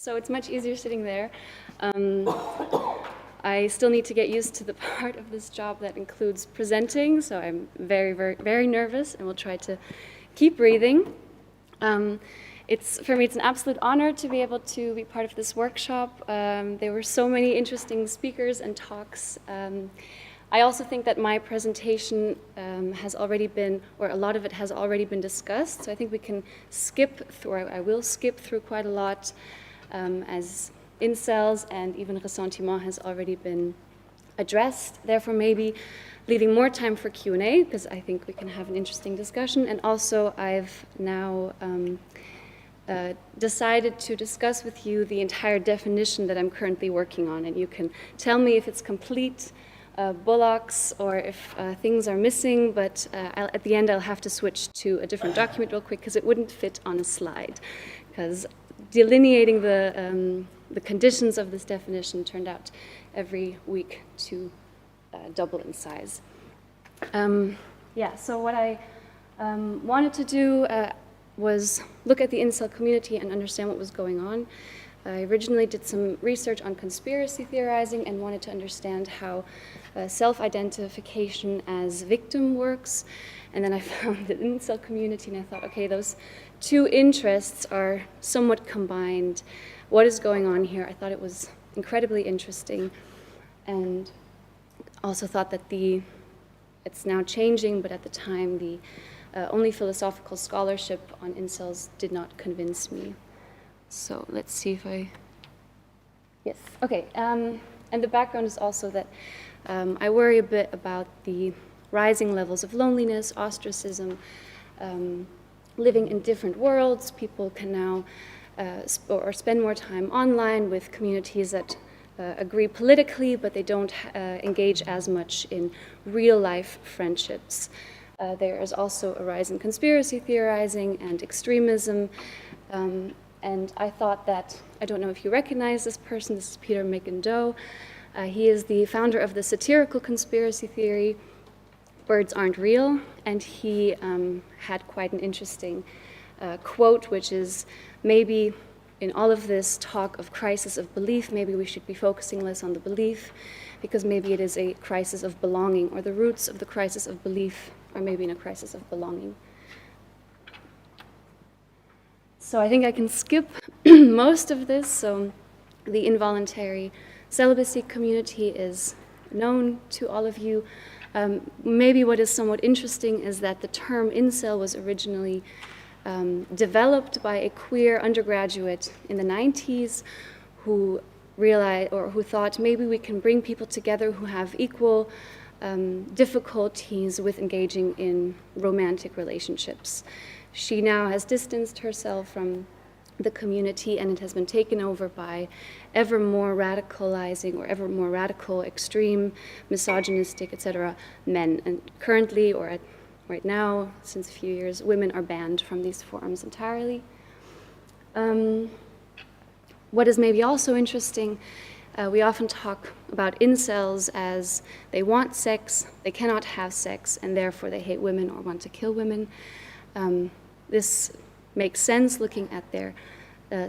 So it's much easier sitting there. I still need to get used to the part of this job that includes presenting, so I'm very, very, very nervous, and will try to keep breathing. For me, it's an absolute honor to be able to be part of this workshop. There were so many interesting speakers and talks. I also think that my presentation has already been, or a lot of it has already been discussed, so I think we can skip through, or I will skip through quite a lot, as incels and even Ressentiment has already been addressed. Therefore, maybe leaving more time for Q&A, because I think we can have an interesting discussion. And also, I've now decided to discuss with you the entire definition that I'm currently working on, and you can tell me if it's complete bullocks or if things are missing, but at the end I'll have to switch to a different document real quick because it wouldn't fit on a slide, because delineating the conditions of this definition turned out every week to double in size. So what I wanted to do was look at the incel community and understand what was going on. I originally did some research on conspiracy theorizing and wanted to understand how self-identification as victim works. And then I found the incel community, and I thought, okay, those two interests are somewhat combined. What is going on here? I thought it was incredibly interesting, and also thought that it's now changing, but at the time the only philosophical scholarship on incels did not convince me. So let's see if yes, okay. And the background is also that I worry a bit about the rising levels of loneliness, ostracism, living in different worlds. People can now or spend more time online with communities that agree politically, but they don't engage as much in real-life friendships. There is also a rise in conspiracy theorizing and extremism. And I thought that, I don't know if you recognize this person, this is Peter McIndoe. He is the founder of the satirical conspiracy theory, Birds Aren't Real, and he had quite an interesting quote, which is, maybe in all of this talk of crisis of belief, maybe we should be focusing less on the belief, because maybe it is a crisis of belonging, or the roots of the crisis of belief are maybe in a crisis of belonging. So I think I can skip most of this. So the involuntary celibacy community is known to all of you. Maybe what is somewhat interesting is that the term incel was originally developed by a queer undergraduate in the 90s who realized, or who thought, maybe we can bring people together who have equal difficulties with engaging in romantic relationships. She now has distanced herself from the community, and it has been taken over by ever more radicalizing or ever more radical, extreme, misogynistic, etc. men. And currently, or right now, since a few years, women are banned from these forums entirely. What is maybe also interesting, we often talk about incels as they want sex, they cannot have sex, and therefore they hate women or want to kill women. This makes sense looking at their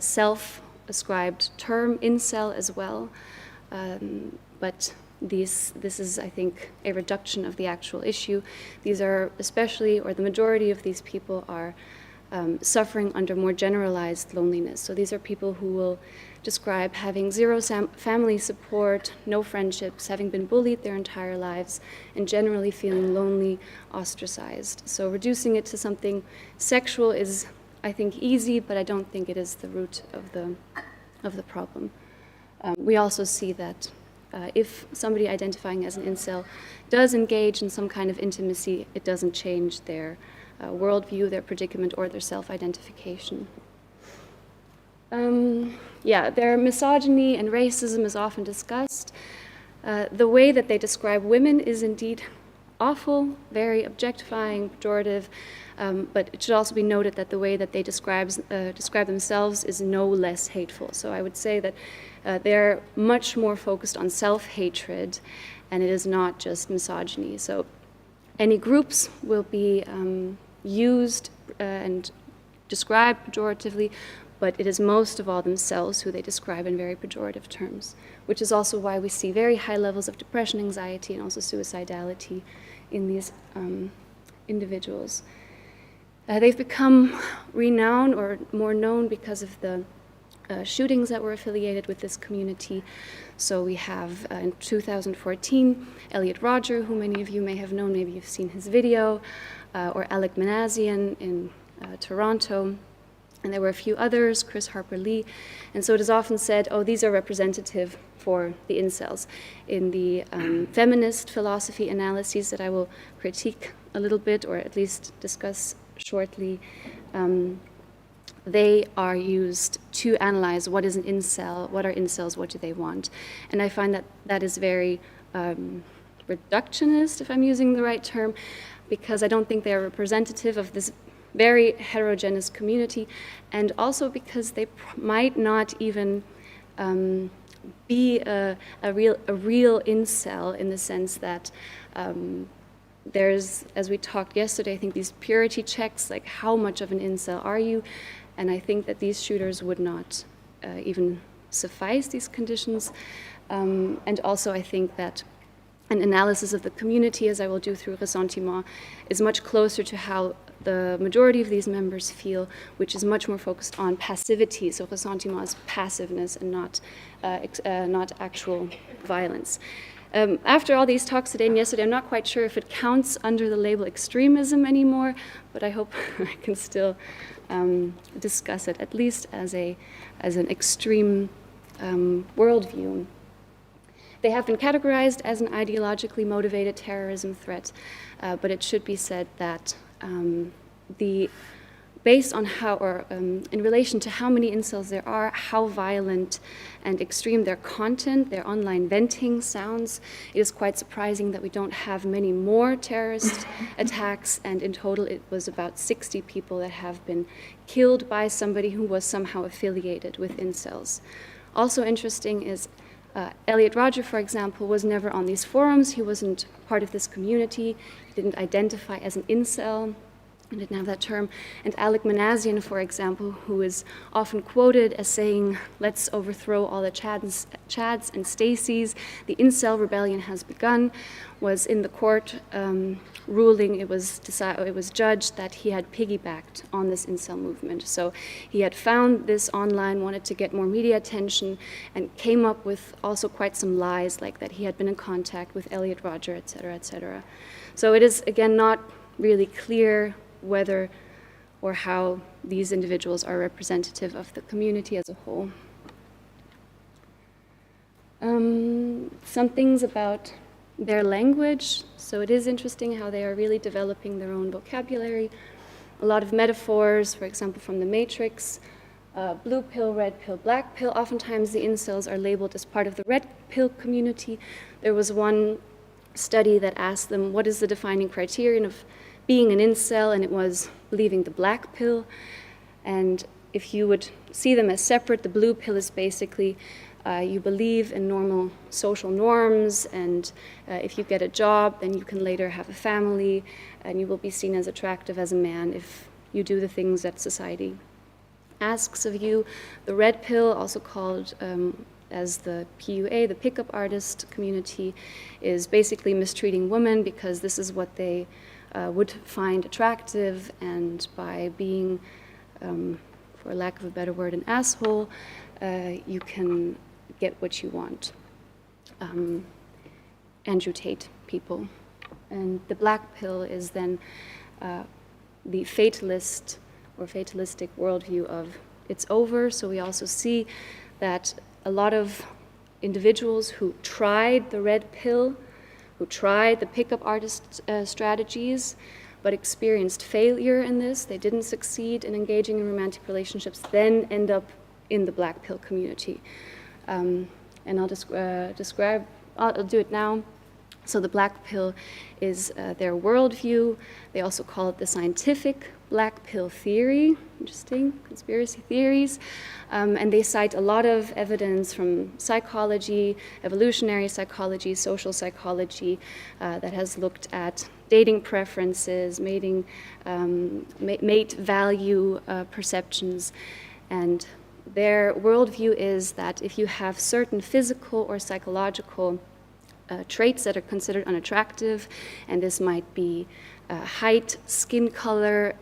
self-ascribed term, incel, as well. But this is, I think, a reduction of the actual issue. These are especially, or the majority of these people are suffering under more generalized loneliness. So these are people who will describe having zero family support, no friendships, having been bullied their entire lives, and generally feeling lonely, ostracized. So reducing it to something sexual is, I think, easy, but I don't think it is the root of the problem. We also see that if somebody identifying as an incel does engage in some kind of intimacy, it doesn't change their worldview, their predicament, or their self-identification. Their misogyny and racism is often discussed. The way that they describe women is indeed awful, very objectifying, pejorative, but it should also be noted that the way that they describe themselves is no less hateful. So I would say that they're much more focused on self-hatred, and it is not just misogyny. So any groups will be used and described pejoratively, but it is most of all themselves who they describe in very pejorative terms, which is also why we see very high levels of depression, anxiety, and also suicidality in these individuals. They've become renowned or more known because of the shootings that were affiliated with this community. So we have in 2014, Elliot Rodger, who many of you may have known, maybe you've seen his video, or Alec Manassian in Toronto. And there were a few others, Chris Harper-Lee. And so it is often said, oh, these are representative for the incels. In the feminist philosophy analyses that I will critique a little bit, or at least discuss shortly, they are used to analyze what is an incel, what are incels, what do they want. And I find that that is very reductionist, if I'm using the right term, because I don't think they are representative of this very heterogeneous community, and also because they might not even be a real incel, in the sense that there's, as we talked yesterday, I think these purity checks, like how much of an incel are you? And I think that these shooters would not even suffice these conditions. And also I think that an analysis of the community, as I will do through Ressentiment, is much closer to how the majority of these members feel, which is much more focused on passivity. So Ressentiment is passiveness and not actual violence. After all these talks today and yesterday, I'm not quite sure if it counts under the label extremism anymore, but I hope I can still discuss it, at least as an extreme worldview. They have been categorized as an ideologically motivated terrorism threat, but it should be said that based on how, or in relation to how many incels there are, how violent and extreme their content, their online venting sounds, it is quite surprising that we don't have many more terrorist attacks, and in total it was about 60 people that have been killed by somebody who was somehow affiliated with incels. Also interesting is Elliot Rodger, for example, was never on these forums. He wasn't part of this community. He didn't identify as an incel. He didn't have that term. And Alec Manassian, for example, who is often quoted as saying, let's overthrow all the Chads and Stacys, the incel rebellion has begun, was in the court ruling. It was judged that he had piggybacked on this incel movement. So he had found this online, wanted to get more media attention, and came up with also quite some lies, like that he had been in contact with Elliot Rodger, et cetera, et cetera. So it is, again, not really clear whether or how these individuals are representative of the community as a whole. Some things about their language. So it is interesting how they are really developing their own vocabulary. A lot of metaphors, for example, from the Matrix, blue pill, red pill, black pill. Oftentimes the incels are labeled as part of the red pill community. There was one study that asked them, what is the defining criterion of being an incel, and it was believing the black pill. And if you would see them as separate, the blue pill is basically you believe in normal social norms, and if you get a job, then you can later have a family, and you will be seen as attractive as a man if you do the things that society asks of you. The red pill, also called as the PUA, the pickup artist community, is basically mistreating women because this is what they would find attractive, and by being, for lack of a better word, an asshole, you can get what you want. Amputate people. And the black pill is then the fatalist or fatalistic worldview of it's over. So we also see that a lot of individuals who tried the red pill, who tried the pickup artist strategies, but experienced failure in this, they didn't succeed in engaging in romantic relationships, then end up in the black pill community. And I'll describe, I'll do it now. So the black pill is their worldview. They also call it the scientific black pill theory. Interesting, conspiracy theories. And they cite a lot of evidence from psychology, evolutionary psychology, social psychology, that has looked at dating preferences, mate value perceptions. And their worldview is that if you have certain physical or psychological traits that are considered unattractive, and this might be height, skin color,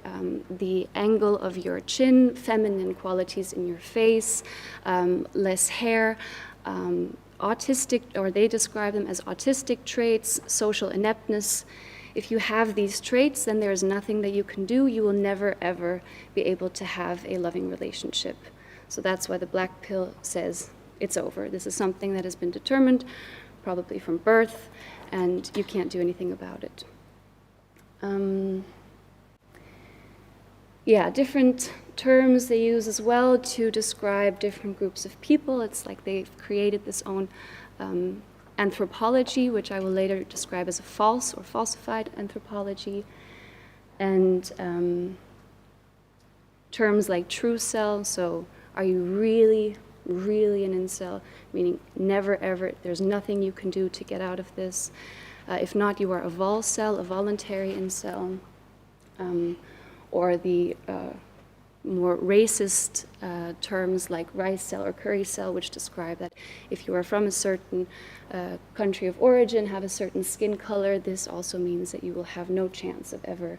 the angle of your chin, feminine qualities in your face, less hair, autistic, or they describe them as autistic traits, social ineptness. If you have these traits, then there's nothing that you can do. You will never, ever be able to have a loving relationship. So that's why the black pill says it's over. This is something that has been determined, probably from birth, and you can't do anything about it. Different terms they use as well to describe different groups of people. It's like they've created this own anthropology, which I will later describe as a false or falsified anthropology. And terms like true self, so are you really, really an incel? Meaning never ever, there's nothing you can do to get out of this. If not, you are a volcel, a voluntary incel. Or the more racist terms like rice cell or curry cell, which describe that if you are from a certain country of origin, have a certain skin color, this also means that you will have no chance of ever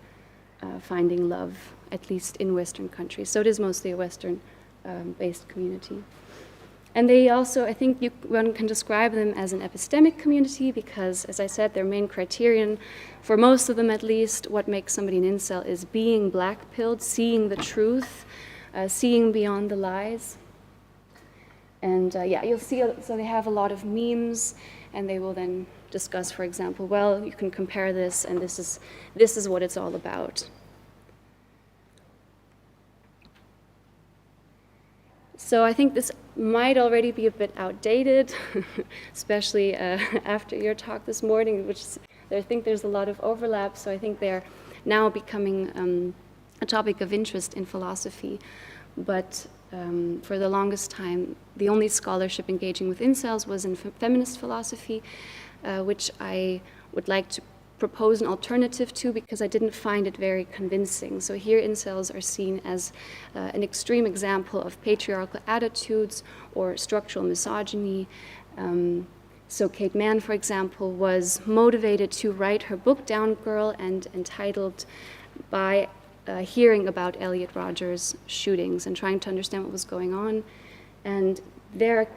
finding love, at least in Western countries. So it is mostly a Western-based community. And they also, I think one can describe them as an epistemic community because, as I said, their main criterion, for most of them at least, what makes somebody an incel is being black-pilled, seeing the truth, seeing beyond the lies. And you'll see, so they have a lot of memes, and they will then discuss, for example, well, you can compare this, and this is what it's all about. So I think this might already be a bit outdated, especially after your talk this morning, I think there's a lot of overlap, so I think they're now becoming a topic of interest in philosophy. But for the longest time, the only scholarship engaging with incels was in feminist philosophy, which I would like to propose an alternative to because I didn't find it very convincing. So here incels are seen as an extreme example of patriarchal attitudes or structural misogyny. So Kate Mann, for example, was motivated to write her book Down Girl and entitled by hearing about Elliot Rodger's shootings and trying to understand what was going on. And their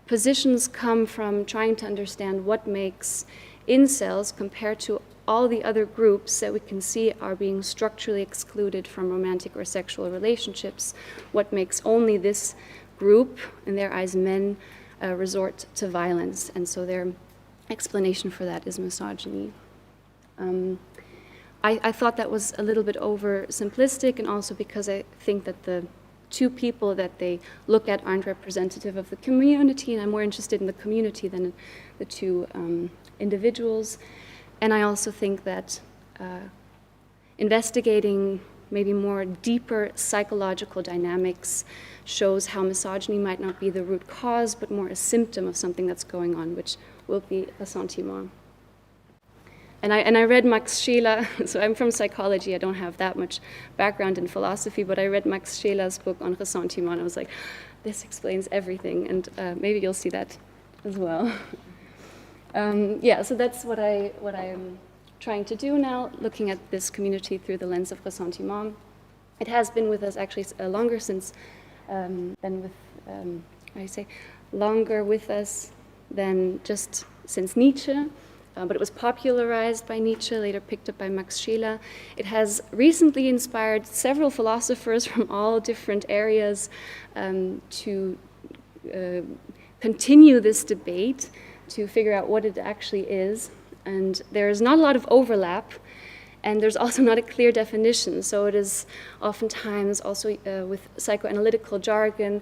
positions come from trying to understand what makes incels compared to all the other groups that we can see are being structurally excluded from romantic or sexual relationships, what makes only this group, in their eyes men, resort to violence. And so their explanation for that is misogyny. I thought that was a little bit oversimplistic, and also because I think that the two people that they look at aren't representative of the community, and I'm more interested in the community than in the two individuals. And I also think that investigating maybe more deeper psychological dynamics shows how misogyny might not be the root cause, but more a symptom of something that's going on, which will be ressentiment. And I read Max Scheler, so I'm from psychology, I don't have that much background in philosophy, but I read Max Scheler's book on ressentiment. I was like, this explains everything, and maybe you'll see that as well. So that's what I'm trying to do now, looking at this community through the lens of ressentiment. It has been with us actually longer since longer with us than just since Nietzsche. But it was popularized by Nietzsche, later picked up by Max Scheler. It has recently inspired several philosophers from all different areas to continue this debate, to figure out what it actually is. And there's not a lot of overlap, and there's also not a clear definition. So it is oftentimes also with psychoanalytical jargon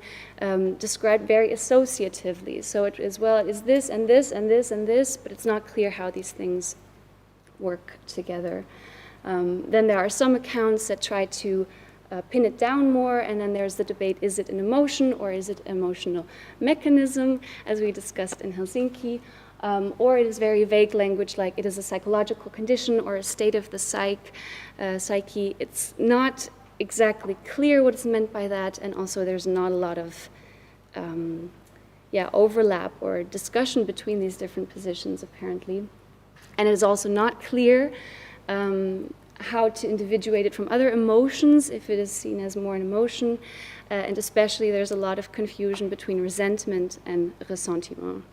described very associatively. So it is, well, it is this and this and this and this, but it's not clear how these things work together. Then there are some accounts that try to pin it down more, and then there's the debate, is it an emotion or is it an emotional mechanism, as we discussed in Helsinki, or it is very vague language like it is a psychological condition or a state of the psyche. It's not exactly clear what is meant by that, and also there's not a lot of overlap or discussion between these different positions, apparently. And it is also not clear how to individuate it from other emotions, if it is seen as more an emotion, and especially there's a lot of confusion between resentment and ressentiment.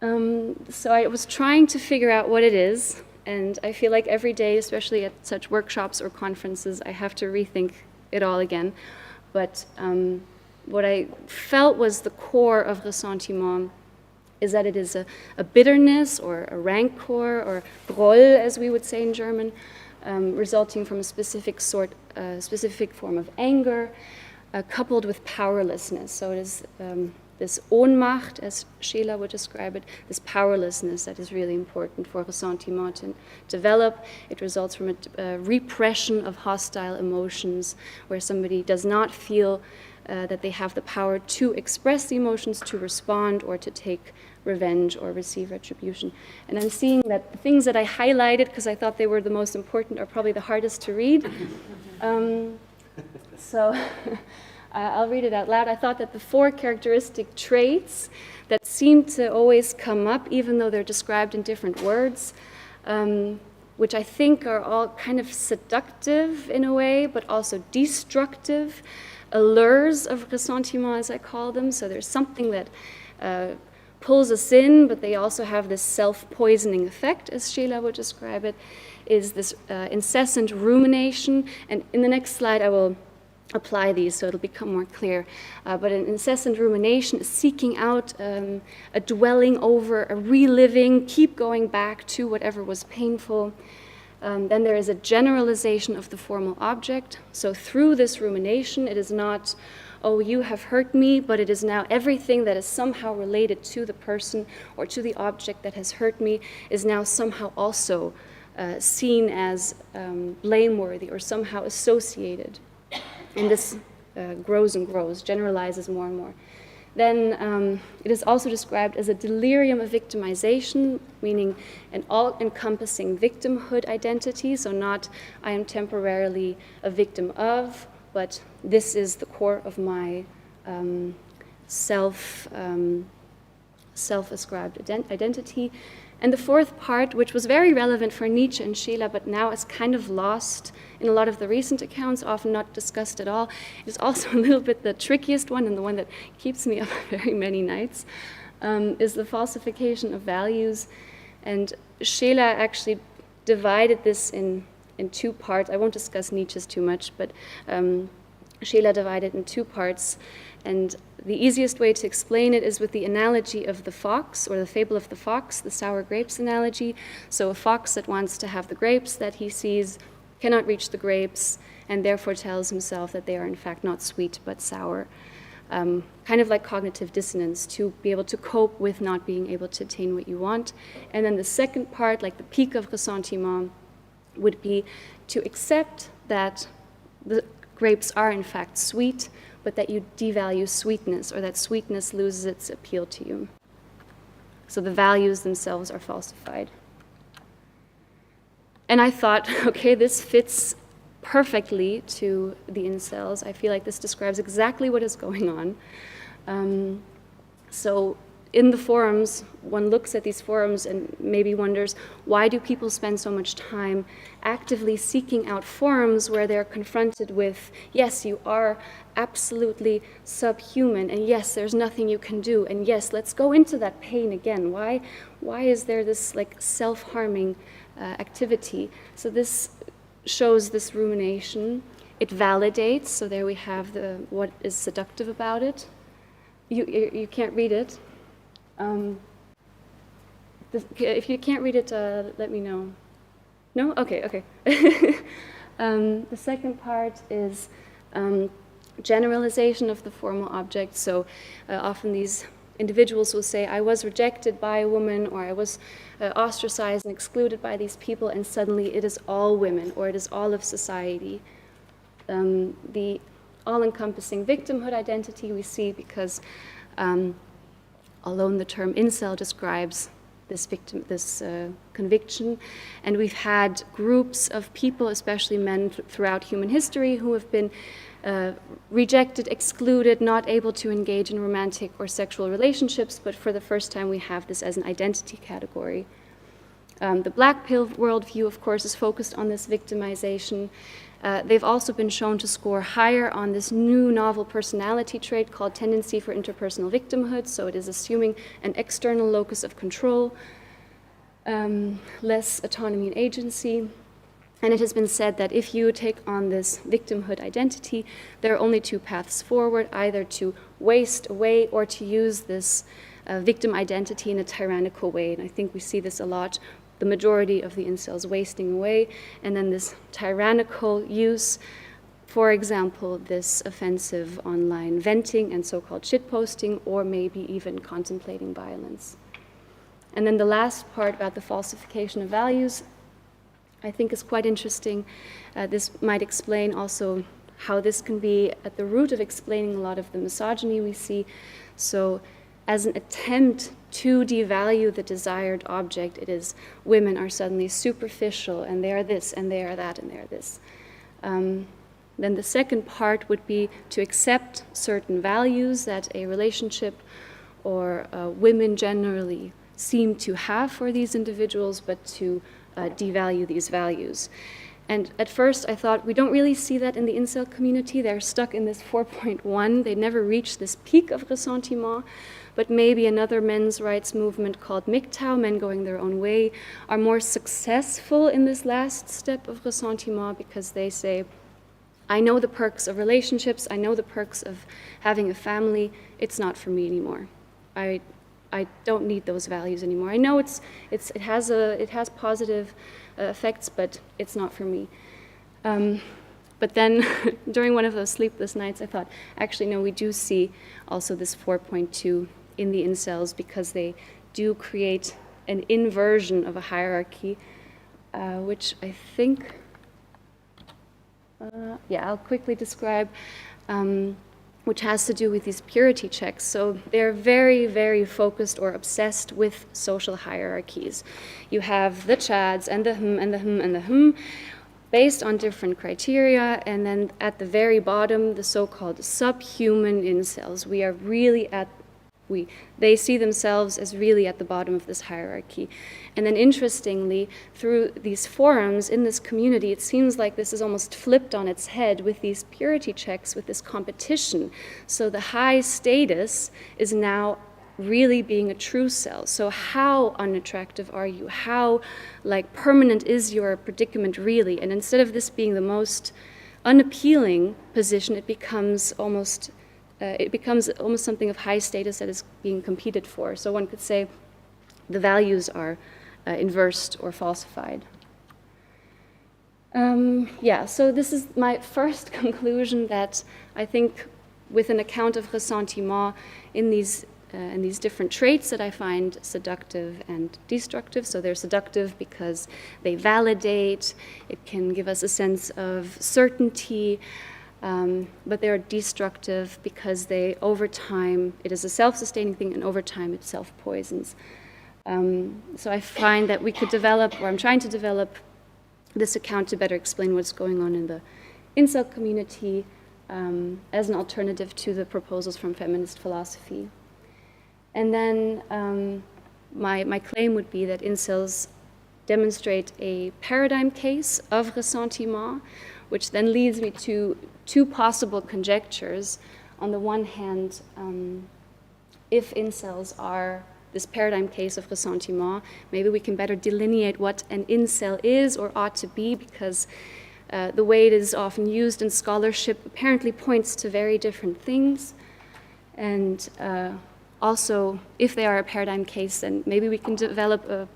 So I was trying to figure out what it is, and I feel like every day, especially at such workshops or conferences, I have to rethink it all again. But what I felt was the core of ressentiment is that it is a bitterness or a rancor or Groll, as we would say in German, resulting from a specific form of anger, coupled with powerlessness. So it is this Ohnmacht, as Scheler would describe it, this powerlessness that is really important for ressentiment to develop. It results from a repression of hostile emotions, where somebody does not feel that they have the power to express the emotions, to respond, or to take revenge or receive retribution. And I'm seeing that the things that I highlighted, because I thought they were the most important, are probably the hardest to read. So I'll read it out loud. I thought that the 4 characteristic traits that seem to always come up, even though they're described in different words, which I think are all kind of seductive in a way, but also destructive, allures of ressentiment, as I call them. So there's something that pulls us in, but they also have this self-poisoning effect, as Scheler would describe it, is this incessant rumination. And in the next slide, I will apply these so it'll become more clear. But an incessant rumination is seeking out a dwelling over, a reliving, keep going back to whatever was painful. Then there is a generalization of the formal object. So through this rumination, it is not, oh, you have hurt me, but it is now everything that is somehow related to the person or to the object that has hurt me is now somehow also seen as blameworthy or somehow associated. And this grows and grows, generalizes more and more. Then it is also described as a delirium of victimization, meaning an all-encompassing victimhood identity, so not I am temporarily a victim of, but this is the core of my self-ascribed identity. And the 4th part, which was very relevant for Nietzsche and Scheler, but now is kind of lost in a lot of the recent accounts, often not discussed at all. It is also a little bit the trickiest one and the one that keeps me up very many nights, is the falsification of values. And Scheler actually divided this in 2 parts. I won't discuss Nietzsche's too much, but Scheler divided in 2 parts. And the easiest way to explain it is with the analogy of the fox, or the fable of the fox, the sour grapes analogy. So a fox that wants to have the grapes that he sees cannot reach the grapes, and therefore tells himself that they are in fact not sweet but sour. Kind of like cognitive dissonance, to be able to cope with not being able to attain what you want. And then the second part, like the peak of ressentiment, would be to accept that the grapes are in fact sweet, but that you devalue sweetness, or that sweetness loses its appeal to you. So the values themselves are falsified. And I thought, okay, this fits perfectly to the incels. I feel like this describes exactly what is going on. So in the forums, one looks at these forums and maybe wonders, why do people spend so much time actively seeking out forums where they're confronted with, yes, you are absolutely subhuman, and yes, there's nothing you can do, and yes, let's go into that pain again. Why is there this like self-harming activity? So this shows this rumination. It validates, so there we have what is seductive about it. You can't read it. If you can't read it, let me know. No? Okay. The second part is generalization of the formal object. So often these individuals will say, I was rejected by a woman, or I was ostracized and excluded by these people, and suddenly it is all women, or it is all of society. The all-encompassing victimhood identity we see because alone the term incel describes this conviction. And we've had groups of people, especially men throughout human history, who have been rejected, excluded, not able to engage in romantic or sexual relationships, but for the first time we have this as an identity category. The black pill worldview, of course, is focused on this victimization. They've also been shown to score higher on this new novel personality trait called tendency for interpersonal victimhood, so it is assuming an external locus of control, less autonomy and agency. And it has been said that if you take on this victimhood identity, there are only two paths forward, either to waste away or to use this victim identity in a tyrannical way. And I think we see this a lot, the majority of the incels wasting away, and then this tyrannical use, for example, this offensive online venting and so-called shitposting, or maybe even contemplating violence. And then the last part about the falsification of values, I think is quite interesting. This might explain also how this can be at the root of explaining a lot of the misogyny we see. So as an attempt to devalue the desired object, it is women are suddenly superficial and they are this and they are that and they are this. Then the second part would be to accept certain values that a relationship or women generally seem to have for these individuals, but to devalue these values. And at first I thought, we don't really see that in the incel community. They're stuck in this 4.1. They never reach this peak of ressentiment, but maybe another men's rights movement called MGTOW, men going their own way, are more successful in this last step of ressentiment because they say, I know the perks of relationships, I know the perks of having a family, it's not for me anymore. I don't need those values anymore. I know it has positive effects, but it's not for me. But then during one of those sleepless nights, I thought, actually, no, we do see also this 4.2 in the incels because they do create an inversion of a hierarchy, which I think, I'll quickly describe. Which has to do with these purity checks. So they're very, very focused or obsessed with social hierarchies. You have the chads and the and the and the based on different criteria, and then at the very bottom, the so-called subhuman incels. We are really they see themselves as really at the bottom of this hierarchy. And then interestingly, through these forums in this community, it seems like this is almost flipped on its head with these purity checks, with this competition. So the high status is now really being a true self. So how unattractive are you? How permanent is your predicament really? And instead of this being the most unappealing position, it becomes almost something of high status that is being competed for. So one could say the values are inversed or falsified. So this is my first conclusion, that I think with an account of ressentiment in these different traits that I find seductive and destructive. So they're seductive because they validate, it can give us a sense of certainty, but they're destructive because they, over time, it is a self-sustaining thing, and over time it self-poisons. So I find that we could develop, or I'm trying to develop, this account to better explain what's going on in the incel community as an alternative to the proposals from feminist philosophy. And then my claim would be that incels demonstrate a paradigm case of ressentiment, which then leads me to two possible conjectures. On the one hand, if incels are this paradigm case of ressentiment, maybe we can better delineate what an incel is or ought to be, because the way it is often used in scholarship apparently points to very different things. And also, if they are a paradigm case, then maybe we can develop a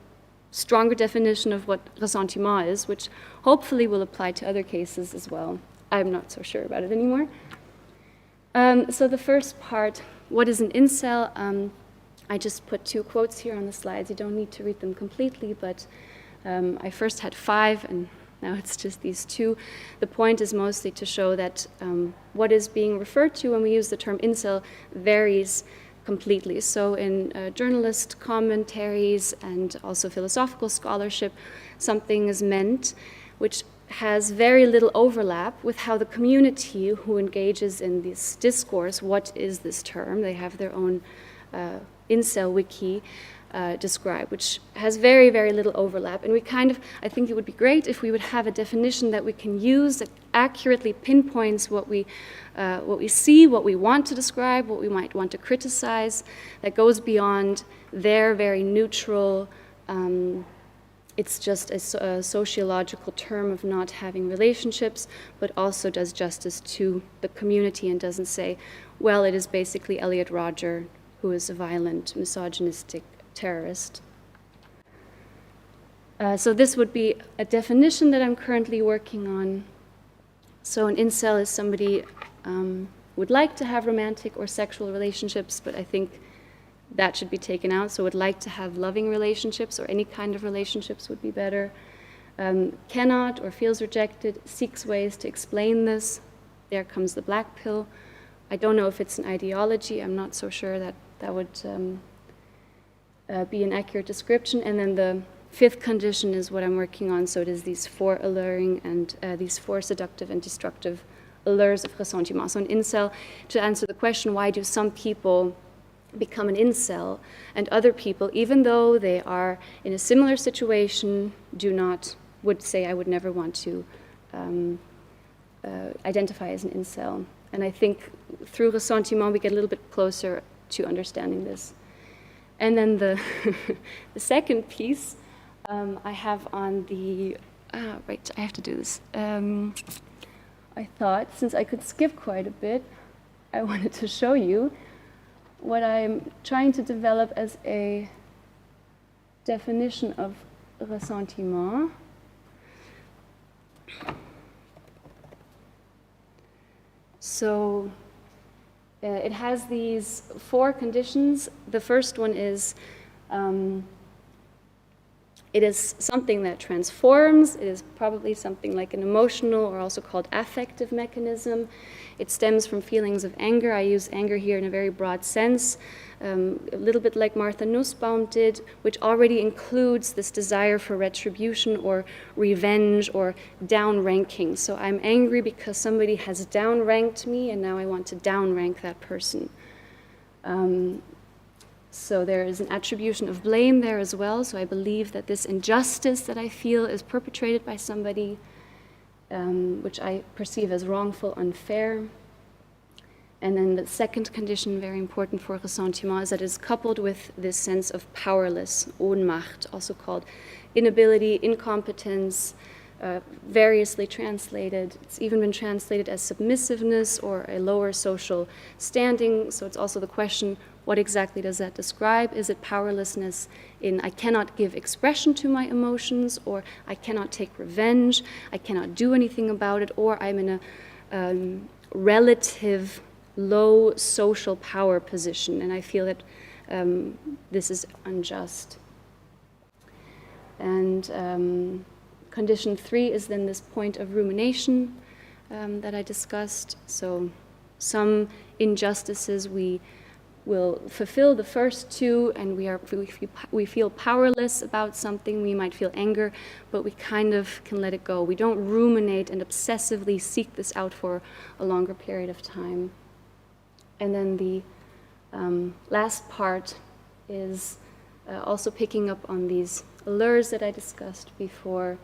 stronger definition of what ressentiment is, which hopefully will apply to other cases as well. I'm not so sure about it anymore. So the first part, what is an incel? I just put 2 quotes here on the slides. You don't need to read them completely, but I first had 5, and now it's just these 2. The point is mostly to show that what is being referred to when we use the term incel varies completely. So in journalist commentaries and also philosophical scholarship, something is meant which has very little overlap with how the community who engages in this discourse, what is this term? They have their own Incel wiki describe, which has very, very little overlap. And we I think it would be great if we would have a definition that we can use that accurately pinpoints what we see, what we want to describe, what we might want to criticize, that goes beyond their very neutral, it's just a sociological term of not having relationships, but also does justice to the community and doesn't say, well, it is basically Elliot Rodger, who is a violent, misogynistic terrorist. So this would be a definition that I'm currently working on. So an incel is somebody would like to have romantic or sexual relationships, but I think that should be taken out. So would like to have loving relationships or any kind of relationships would be better. Cannot or feels rejected, seeks ways to explain this. There comes the black pill. I don't know if it's an ideology. I'm not so sure that that would be an accurate description. And then the fifth condition is what I'm working on. So it is these 4 alluring and these 4 seductive and destructive allures of ressentiment. So an incel, to answer the question, why do some people become an incel and other people, even though they are in a similar situation, would say, I would never want to identify as an incel. And I think through ressentiment we get a little bit closer to understanding this. And then the second piece I have on the, right, I have to do this. I thought, since I could skip quite a bit, I wanted to show you what I'm trying to develop as a definition of ressentiment. So it has these 4 conditions. The first one is it is something that transforms. It is probably something like an emotional or also called affective mechanism. It stems from feelings of anger. I use anger here in a very broad sense, a little bit like Martha Nussbaum did, which already includes this desire for retribution or revenge or downranking. So I'm angry because somebody has downranked me, and now I want to downrank that person. So there is an attribution of blame there as well. So I believe that this injustice that I feel is perpetrated by somebody, which I perceive as wrongful, unfair. And then the second condition, very important for ressentiment, is that it is coupled with this sense of powerless, Ohnmacht, also called inability, incompetence, variously translated. It's even been translated as submissiveness or a lower social standing. So it's also the question, what exactly does that describe? Is it powerlessness in I cannot give expression to my emotions, or I cannot take revenge, I cannot do anything about it, or I'm in a relative low social power position, and I feel that this is unjust. And condition 3 is then this point of rumination that I discussed. So some injustices we will fulfill the first 2, and we feel powerless about something. We might feel anger, but we kind of can let it go. We don't ruminate and obsessively seek this out for a longer period of time. And then the last part is also picking up on these allures that I discussed before,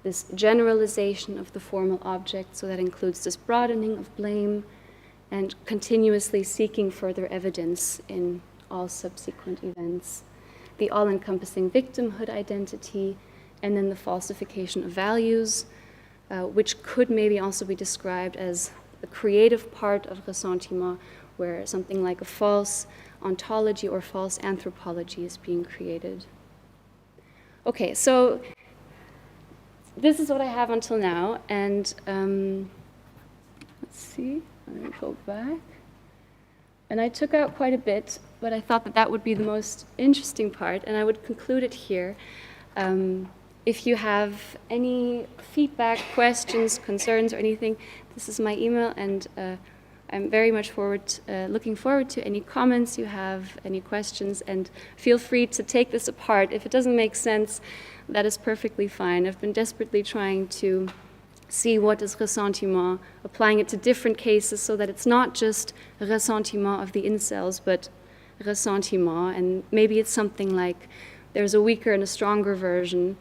this generalization of the formal object, so that includes this broadening of blame, and continuously seeking further evidence in all subsequent events. The all-encompassing victimhood identity, and then the falsification of values, which could maybe also be described as the creative part of ressentiment, where something like a false ontology or false anthropology is being created. Okay, so this is what I have until now, and let's see. I'm going to go back. And I took out quite a bit, but I thought that that would be the most interesting part, and I would conclude it here. If you have any feedback, questions, concerns, or anything, this is my email, and I'm very much looking forward to any comments you have, any questions, and feel free to take this apart. If it doesn't make sense, that is perfectly fine. I've been desperately trying to see what is ressentiment, applying it to different cases so that it's not just ressentiment of the incels, but ressentiment, and maybe it's something like there's a weaker and a stronger version,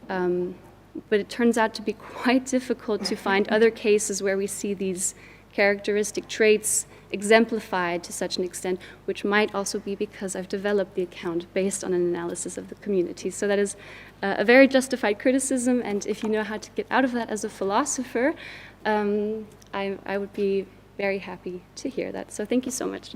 but it turns out to be quite difficult to find other cases where we see these characteristic traits exemplified to such an extent, which might also be because I've developed the account based on an analysis of the community. So that is a very justified criticism, and if you know how to get out of that as a philosopher, I would be very happy to hear that. So thank you so much.